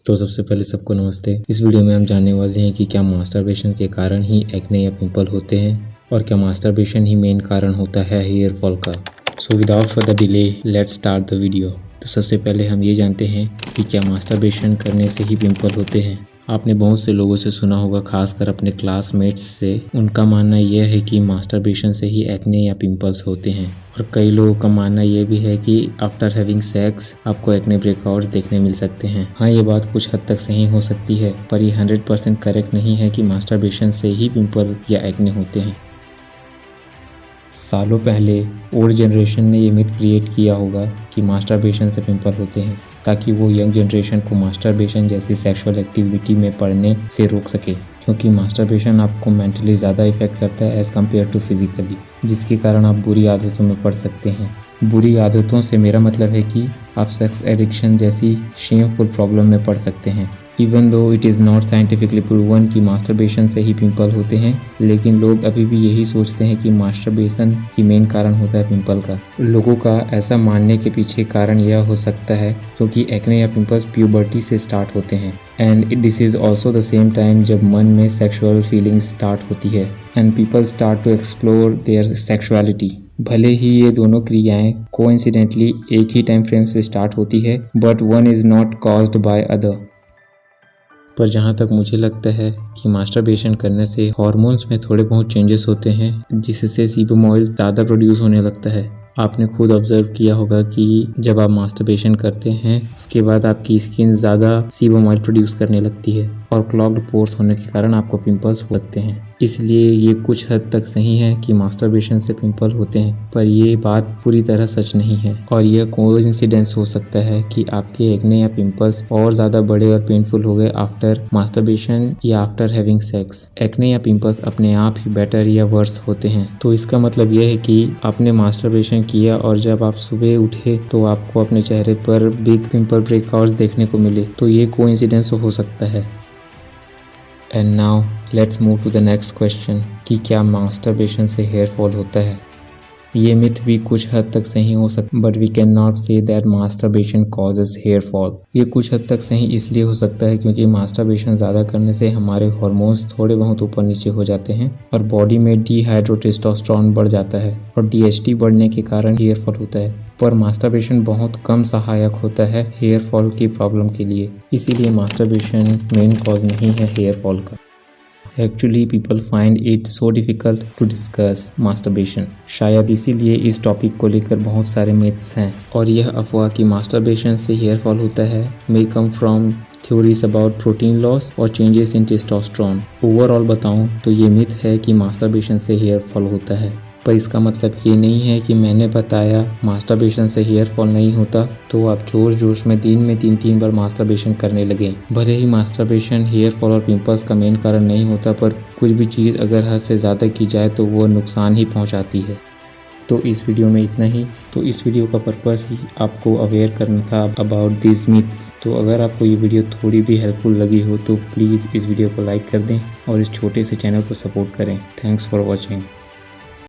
तो सबसे पहले सबको नमस्ते। इस वीडियो में हम जानने वाले हैं कि क्या मास्टरबेशन के कारण ही एक्ने या पिंपल होते हैं और क्या मास्टरबेशन ही मेन कारण होता है हेयर फॉल का। So without further delay let's start the video. तो सबसे पहले हम ये जानते हैं कि क्या मास्टरबेशन करने से ही पिंपल होते हैं। आपने बहुत से लोगों से सुना होगा, खासकर अपने क्लासमेट्स से। उनका मानना यह है कि मास्टरबेशन से ही एक्ने या पिंपल्स होते हैं और कई लोगों का मानना यह भी है कि आफ्टर हैविंग सेक्स आपको एक्ने ब्रेकआउट्स देखने मिल सकते हैं। हाँ, ये बात कुछ हद तक सही हो सकती है, पर ये 100% करेक्ट नहीं है कि मास्टरबेशन से ही पिंपल या एक्ने होते हैं। सालों पहले ओल्ड जनरेशन ने ये मिथ क्रिएट किया होगा कि मास्टरबेशन से पिंपल होते हैं, ताकि वो यंग जनरेशन को मास्टरबेशन जैसी सेक्सुअल एक्टिविटी में पड़ने से रोक सके, क्योंकि मास्टरबेशन आपको मेंटली ज़्यादा इफेक्ट करता है एज़ कम्पेयर टू फिजिकली, जिसके कारण आप बुरी आदतों में पड़ सकते हैं। बुरी आदतों से मेरा मतलब है कि आप सेक्स एडिक्शन जैसी शेमफुल प्रॉब्लम में पड़ सकते हैं। Even though it is not scientifically proven कि मास्टरबेशन से ही पिंपल होते हैं, लेकिन लोग अभी भी यही सोचते हैं कि मास्टरबेशन ही मेन कारण होता है पिंपल का। लोगों का ऐसा मानने के पीछे कारण यह हो सकता है क्योंकि एक्ने या पिंपल्स प्यूबर्टी से स्टार्ट होते हैं and this is also the same time जब मन में सेक्सुअल फीलिंग्स स्टार्ट होती है and people start to explore their sexuality. भले ही ये दोनों क्रियाएं कोइंसिडेंटली एक ही टाइम फ्रेम से स्टार्ट होती है, but one is not caused by other. पर जहाँ तक मुझे लगता है कि मास्टरबेशन करने से हार्मोन्स में थोड़े बहुत चेंजेस होते हैं, जिससे सीबम ऑयल ज़्यादा प्रोड्यूस होने लगता है। आपने खुद ऑब्जर्व किया होगा कि जब आप मास्टरबेशन करते हैं उसके बाद आपकी स्किन ज़्यादा सीबम ऑयल प्रोड्यूस करने लगती है और क्लॉग्ड पोर्स होने के कारण आपको पिंपल्स हो सकते हैं। इसलिए ये कुछ हद तक सही है कि मास्टरबेशन से पिंपल होते हैं, पर ये बात पूरी तरह सच नहीं है और यह कोइंसिडेंस हो सकता है कि आपके एक्ने या पिंपल्स और ज़्यादा बड़े और पेनफुल हो गए आफ्टर मास्टरबेशन या आफ्टर हैविंग सेक्स। एक्ने या पिंपल्स अपने आप ही बेटर या वर्स होते हैं, तो इसका मतलब यह है कि आपने मास्टरबेशन किया और जब आप सुबह उठे तो आपको अपने चेहरे पर बिग पिंपल ब्रेकआउट्स देखने को मिले, तो ये कोइंसिडेंस हो सकता है। And now let's move to the next question कि क्या मास्टरबेशन से हेयर फॉल होता है। ये मिथ भी कुछ हद तक सही हो सकता, but we can not say that masturbation causes hair fall. ये कुछ हद तक सही इसलिए हो सकता है क्योंकि मास्टरबेशन ज़्यादा करने से हमारे हार्मोन्स थोड़े बहुत ऊपर नीचे हो जाते हैं और बॉडी में डीहाइड्रोटेस्टोस्टेरोन बढ़ जाता है और DHT बढ़ने के कारण हेयर फॉल होता है। पर मास्टरबेशन बहुत कम सहायक होता है हेयर फॉल की प्रॉब्लम के लिए, इसीलिए मास्टरबेशन मेन कॉज नहीं है हेयर फॉल का। Actually, people find it so difficult to discuss masturbation। शायद इसीलिए इस टॉपिक को लेकर बहुत सारे मिथ्स हैं और यह अफवाह कि मास्टरबेशन से हेयर फॉल होता है may come from theories about protein loss और changes in testosterone। ओवरऑल बताऊं तो ये मिथ है कि मास्टरबेशन से हेयर फॉल होता है, पर इसका मतलब ये नहीं है कि मैंने बताया मास्टरबेशन से हेयर फॉल नहीं होता तो आप जोश में दिन में 3 बार मास्टरबेशन करने लगे। भले ही मास्टरबेशन हेयर फॉल और पिंपल्स का मेन कारण नहीं होता, पर कुछ भी चीज़ अगर हद से ज़्यादा की जाए तो वो नुकसान ही पहुंचाती है। तो इस वीडियो में इतना ही। तो इस वीडियो का पर्पस ही आपको अवेयर करना था अबाउट दिस मिथ्स। तो अगर आपको ये वीडियो थोड़ी भी हेल्पफुल लगी हो तो प्लीज़ इस वीडियो को लाइक कर दें और इस छोटे से चैनल को सपोर्ट करें। Thanks for watching.